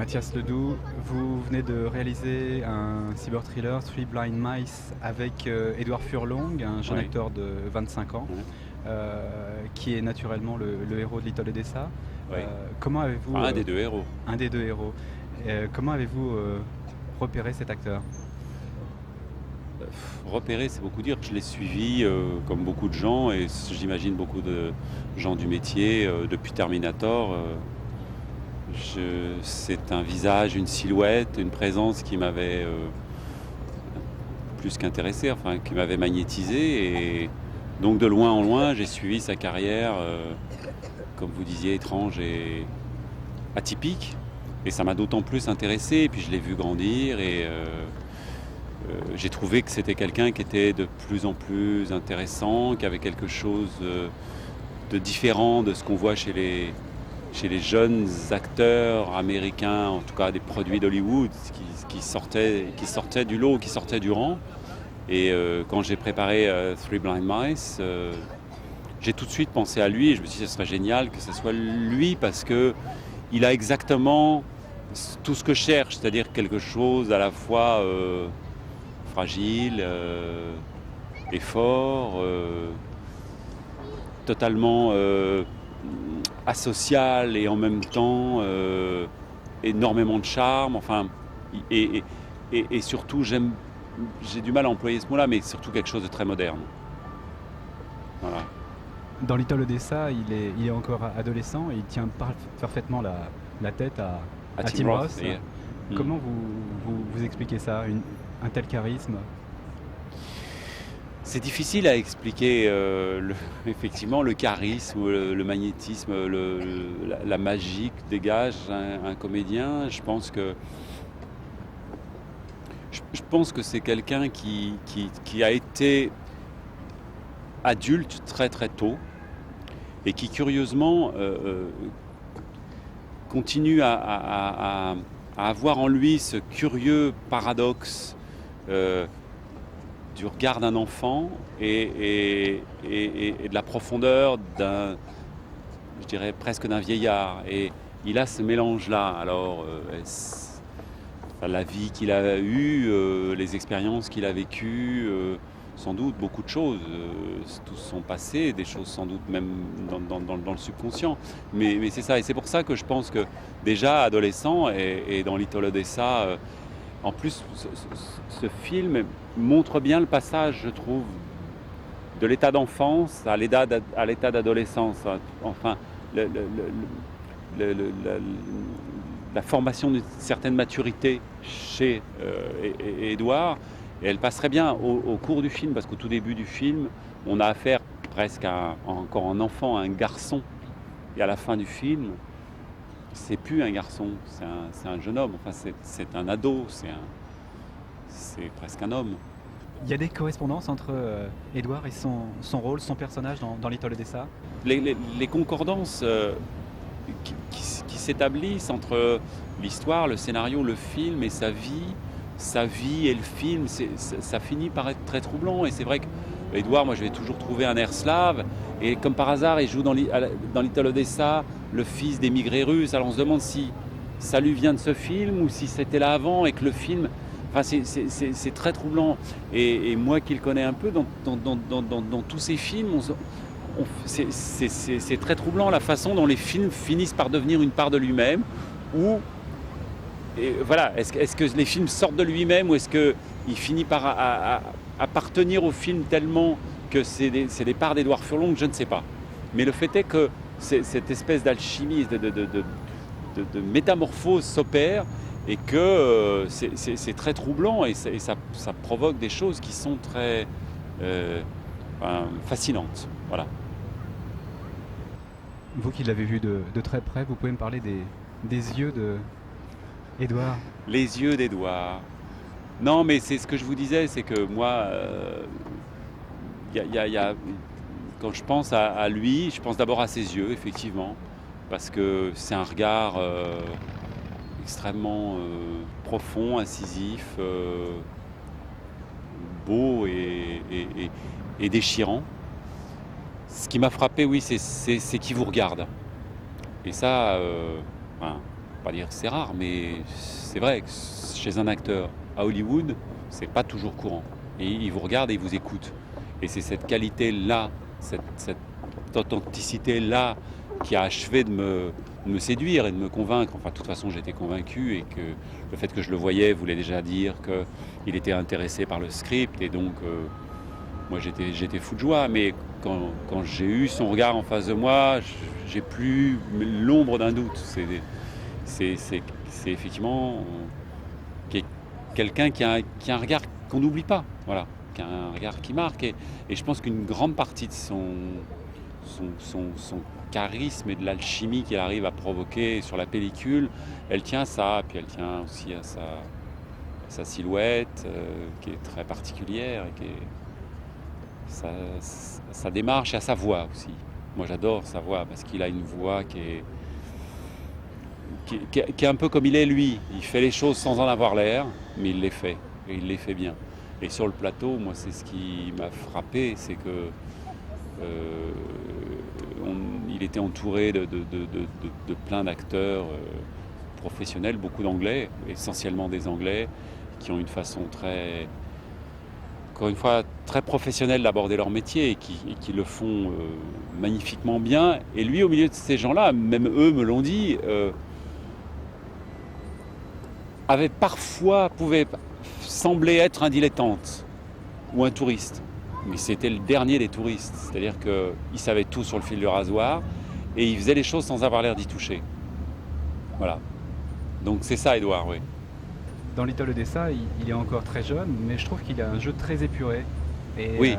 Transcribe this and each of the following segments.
Mathias Ledoux, vous venez de réaliser un cyber-thriller, Three Blind Mice, avec Édouard Furlong, un jeune Oui. acteur de 25 ans, Mhm. qui est naturellement le héros de Little Odessa. Oui. Comment avez-vous... Un des deux héros. Un des deux héros. Comment avez-vous repéré cet acteur ? Repérer, c'est beaucoup dire. Je l'ai suivi comme beaucoup de gens et j'imagine beaucoup de gens du métier depuis Terminator. C'est un visage, une silhouette, une présence qui m'avait plus qu'intéressé, enfin qui m'avait magnétisé. Et donc de loin en loin, j'ai suivi sa carrière, comme vous disiez, étrange et atypique. Et ça m'a d'autant plus intéressé. Et puis je l'ai vu grandir et j'ai trouvé que c'était quelqu'un qui était de plus en plus intéressant, qui avait quelque chose de différent de ce qu'on voit chez les jeunes acteurs américains, en tout cas des produits d'Hollywood, qui sortaient du lot, qui sortaient du rang. Et quand j'ai préparé Three Blind Mice, j'ai tout de suite pensé à lui et je me suis dit que ce serait génial que ce soit lui parce qu'il a exactement tout ce que je cherche, c'est-à-dire quelque chose à la fois fragile et fort, totalement asocial et en même temps énormément de charme. Enfin, et surtout, j'ai du mal à employer ce mot-là, mais surtout quelque chose de très moderne. Voilà. Dans Little Odessa, il est encore adolescent et il tient parfaitement la tête à Tim Roth. Yeah. Comment vous expliquez ça, un tel charisme ? C'est difficile à expliquer effectivement le charisme, le magnétisme, la magie que dégage un comédien. Je pense que c'est quelqu'un qui a été adulte très très tôt et qui curieusement continue à avoir en lui ce curieux paradoxe du regard d'un enfant et de la profondeur je dirais presque d'un vieillard. Et il a ce mélange-là. Alors, la vie qu'il a eue, les expériences qu'il a vécues, sans doute beaucoup de choses, tout son passé, des choses sans doute même dans le subconscient. Mais c'est ça, et c'est pour ça que je pense que déjà adolescent et dans Little Odessa, en plus ce film montre bien le passage, je trouve, de l'état d'enfance à l'état d'adolescence. Enfin, la formation d'une certaine maturité chez Édouard. Et elle passerait bien au cours du film, parce qu'au tout début du film, on a affaire presque à encore un enfant, à un garçon. Et à la fin du film, c'est plus un garçon, c'est un jeune homme. Enfin, c'est un ado, c'est presque un homme. Il y a des correspondances entre Édouard et son rôle, son personnage dans Little Odessa ? Les concordances qui s'établissent entre l'histoire, le scénario, le film et sa vie et le film, ça finit par être très troublant. Et c'est vrai qu'Édouard, moi je vais toujours trouver un air slave. Et comme par hasard, il joue dans Little Odessa le fils d'émigrés russes. Alors on se demande si ça lui vient de ce film ou si c'était là avant et que le film... Enfin, c'est très troublant. Et moi qui le connais un peu, dans tous ces films, c'est très troublant la façon dont les films finissent par devenir une part de lui-même. Et voilà, est-ce que les films sortent de lui-même ou est-ce qu'il finit par appartenir au film tellement que c'est des parts d'Édouard Furlong, je ne sais pas. Mais le fait est que cette espèce d'alchimie, de métamorphose s'opère et que c'est très troublant et ça provoque des choses qui sont très fascinantes. Voilà. Vous qui l'avez vu de très près, vous pouvez me parler des yeux d'Édouard ? Les yeux d'Édouard. Non, mais c'est ce que je vous disais, c'est que moi, quand je pense à lui, je pense d'abord à ses yeux, effectivement, parce que c'est un regard extrêmement profond, incisif, beau et déchirant. Ce qui m'a frappé, oui, c'est qu'il vous regarde. Et ça, voilà, pas dire que c'est rare, mais c'est vrai que chez un acteur à Hollywood, c'est pas toujours courant. Et il vous regarde et il vous écoute. Et c'est cette qualité-là, cette authenticité-là qui a achevé de me séduire et de me convaincre. Enfin, de toute façon, j'étais convaincu et que le fait que je le voyais voulait déjà dire qu'il était intéressé par le script. Et donc, moi, j'étais fou de joie. Mais quand j'ai eu son regard en face de moi, j'ai plus l'ombre d'un doute. C'est effectivement quelqu'un qui a un regard qu'on n'oublie pas, voilà, qui a un regard qui marque. Et je pense qu'une grande partie de son charisme et de l'alchimie qu'il arrive à provoquer sur la pellicule, elle tient à ça, puis elle tient aussi à sa silhouette, qui est très particulière, et qui est sa démarche et à sa voix aussi. Moi j'adore sa voix parce qu'il a une voix qui est un peu comme il est lui. Il fait les choses sans en avoir l'air, mais il les fait, et il les fait bien. Et sur le plateau, moi c'est ce qui m'a frappé, c'est que il était entouré de plein d'acteurs professionnels, beaucoup d'anglais, essentiellement des anglais, qui ont une façon très, encore une fois, très professionnelle d'aborder leur métier et qui le font magnifiquement bien. Et lui, au milieu de ces gens-là, même eux me l'ont dit, pouvait sembler être un dilettante ou un touriste. Mais c'était le dernier des touristes, c'est-à-dire qu'il savait tout sur le fil du rasoir et il faisait les choses sans avoir l'air d'y toucher. Voilà. Donc c'est ça, Édouard, oui. Dans Little Odessa, il est encore très jeune, mais je trouve qu'il a un jeu très épuré. Et, oui,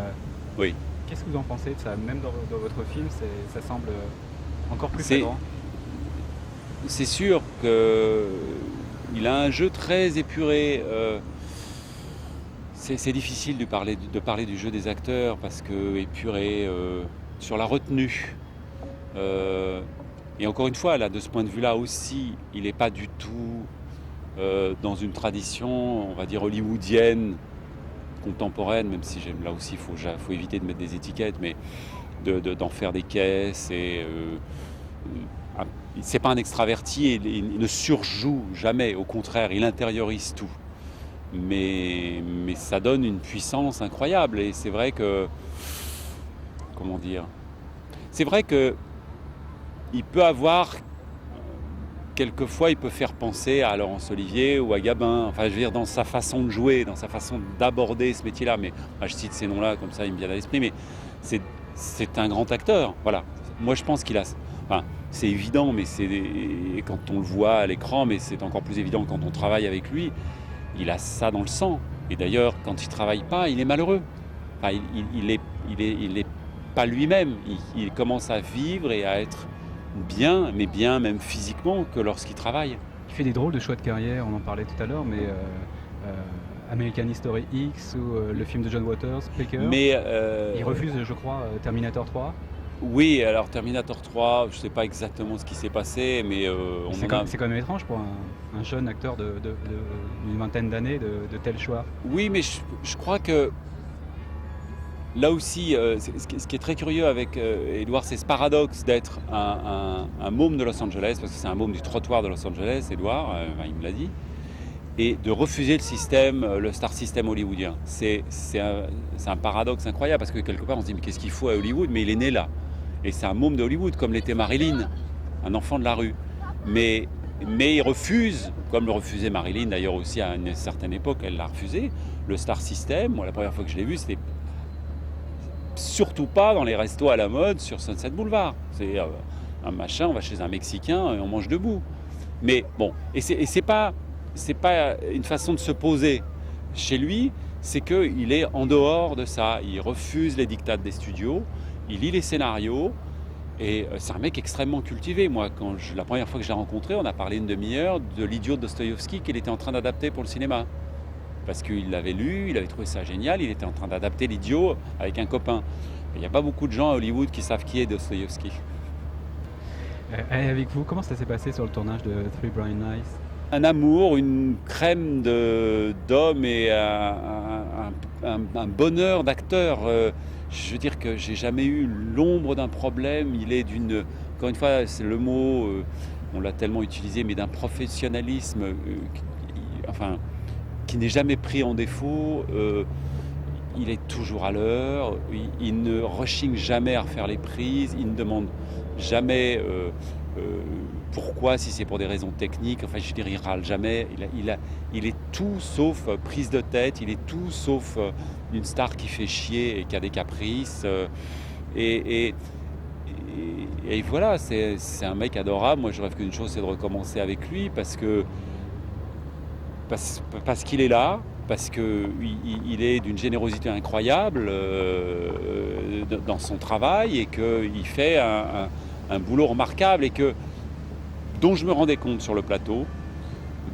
oui. Qu'est-ce que vous en pensez de ça? Même dans votre film, ça semble encore plus flagrant. C'est sûr qu'il a un jeu très épuré. C'est difficile de parler du jeu des acteurs parce que épuré sur la retenue. Et encore une fois, là, de ce point de vue-là aussi, il n'est pas du tout dans une tradition, on va dire, hollywoodienne, contemporaine, même si là aussi, il faut éviter de mettre des étiquettes, mais d'en faire des caisses. Et c'est pas un extraverti et il ne surjoue jamais, au contraire, il intériorise tout. Mais ça donne une puissance incroyable et c'est vrai que, comment dire, c'est vrai que il peut avoir, quelquefois il peut faire penser à Laurence Olivier ou à Gabin, enfin je veux dire dans sa façon de jouer, dans sa façon d'aborder ce métier-là, mais je cite ces noms-là comme ça, ils me viennent à l'esprit, mais c'est un grand acteur, voilà. Moi je pense qu'il a, enfin c'est évident, mais quand on le voit à l'écran, mais c'est encore plus évident quand on travaille avec lui. Il a ça dans le sang. Et d'ailleurs, quand il ne travaille pas, il est malheureux. Enfin, il est pas lui-même. Il commence à vivre et à être bien, mais bien même physiquement, que lorsqu'il travaille. Il fait des drôles de choix de carrière, on en parlait tout à l'heure, mais American History X ou le film de John Waters, Pecker. Mais il refuse, je crois, Terminator 3. Oui, alors Terminator 3, je ne sais pas exactement ce qui s'est passé, mais c'est quand même étrange pour un jeune acteur d'une vingtaine d'années de tel choix. Oui, mais je crois que là aussi, ce qui est très curieux avec Édouard, c'est ce paradoxe d'être un môme de Los Angeles, parce que c'est un môme du trottoir de Los Angeles, Édouard, il me l'a dit, et de refuser le star system hollywoodien. C'est un paradoxe incroyable, parce que quelque part on se dit mais qu'est-ce qu'il faut à Hollywood, mais il est né là. Et c'est un môme de Hollywood, comme l'était Marilyn, un enfant de la rue. Mais il refuse, comme le refusait Marilyn d'ailleurs aussi à une certaine époque, elle l'a refusé, le star system. Moi, la première fois que je l'ai vu, c'était surtout pas dans les restos à la mode sur Sunset Boulevard. C'est un machin, on va chez un Mexicain et on mange debout. Mais bon, et c'est pas une façon de se poser chez lui, c'est qu'il est en dehors de ça. Il refuse les diktats des studios. Il lit les scénarios et c'est un mec extrêmement cultivé. Moi, la première fois que je l'ai rencontré, on a parlé une demi-heure de l'Idiot de Dostoïevski qu'il était en train d'adapter pour le cinéma. Parce qu'il l'avait lu, il avait trouvé ça génial, il était en train d'adapter l'Idiot avec un copain. Il n'y a pas beaucoup de gens à Hollywood qui savent qui est Dostoïevski. Et avec vous, comment ça s'est passé sur le tournage de Three Blind Mice? Un amour, une crème d'homme et un bonheur d'acteur. Je veux dire que j'ai jamais eu l'ombre d'un problème. Il est encore une fois, c'est le mot, on l'a tellement utilisé, mais d'un professionnalisme qui n'est jamais pris en défaut. Il est toujours à l'heure, il ne rechigne jamais à refaire les prises, il ne demande jamais pourquoi, si c'est pour des raisons techniques. Enfin, je veux dire, il râle jamais. Il est tout sauf prise de tête, il est tout sauf une star qui fait chier et qui a des caprices. Et voilà, c'est un mec adorable. Moi, je rêve qu'une chose, c'est de recommencer avec lui parce qu'il est là, parce qu'il est d'une générosité incroyable dans son travail et qu'il fait un boulot remarquable et dont je me rendais compte sur le plateau,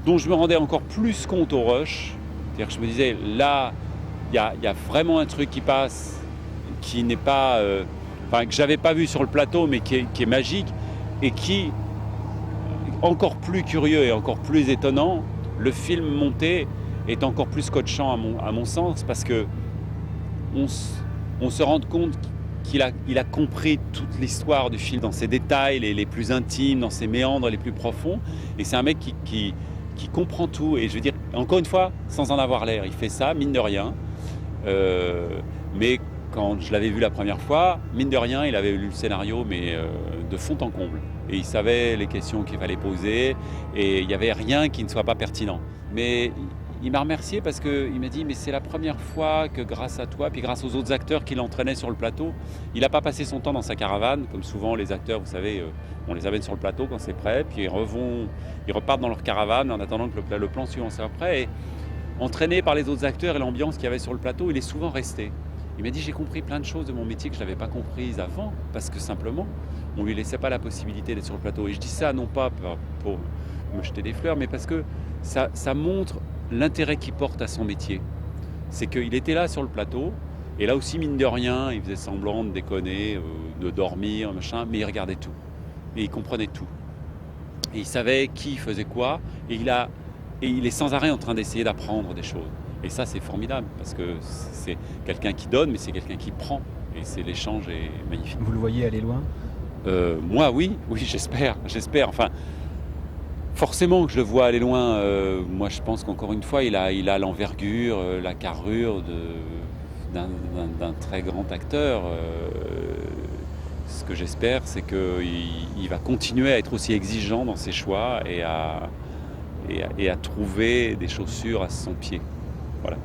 dont je me rendais encore plus compte au rush. C'est-à-dire que je me disais, là, il y a vraiment un truc qui passe, qui n'est pas... que j'avais pas vu sur le plateau, mais qui est magique et qui, encore plus curieux et encore plus étonnant, le film monté est encore plus scotchant à mon sens, parce que on se rend compte qu'il a compris toute l'histoire du film dans ses détails les plus intimes, dans ses méandres les plus profonds. Et c'est un mec qui comprend tout. Et je veux dire, encore une fois, sans en avoir l'air, il fait ça, mine de rien. Mais quand je l'avais vu la première fois, mine de rien, il avait lu le scénario, mais de fond en comble. Et il savait les questions qu'il fallait poser, et il n'y avait rien qui ne soit pas pertinent. Mais il m'a remercié parce qu'il m'a dit, mais c'est la première fois que grâce à toi, puis grâce aux autres acteurs qui l'entraînaient sur le plateau, il n'a pas passé son temps dans sa caravane, comme souvent les acteurs, vous savez, on les amène sur le plateau quand c'est prêt, puis ils repartent dans leur caravane en attendant que le plan suivant soit prêt. Et entraîné par les autres acteurs et l'ambiance qu'il y avait sur le plateau, il est souvent resté. Il m'a dit, j'ai compris plein de choses de mon métier que je n'avais pas comprises avant, parce que simplement, on ne lui laissait pas la possibilité d'être sur le plateau. Et je dis ça non pas pour me jeter des fleurs, mais parce que ça montre l'intérêt qu'il porte à son métier. C'est qu'il était là sur le plateau, et là aussi, mine de rien, il faisait semblant de déconner, de dormir, machin, mais il regardait tout. Et il comprenait tout. Et il savait qui faisait quoi, et il est sans arrêt en train d'essayer d'apprendre des choses. Et ça, c'est formidable, parce que c'est quelqu'un qui donne, mais c'est quelqu'un qui prend. Et l'échange est magnifique. Vous le voyez aller loin ? Moi, oui, j'espère. Enfin, forcément que je le vois aller loin. Moi, je pense qu'encore une fois, il a l'envergure, la carrure d'un très grand acteur. Ce que j'espère, c'est qu'il va continuer à être aussi exigeant dans ses choix et à trouver des chaussures à son pied. Voilà.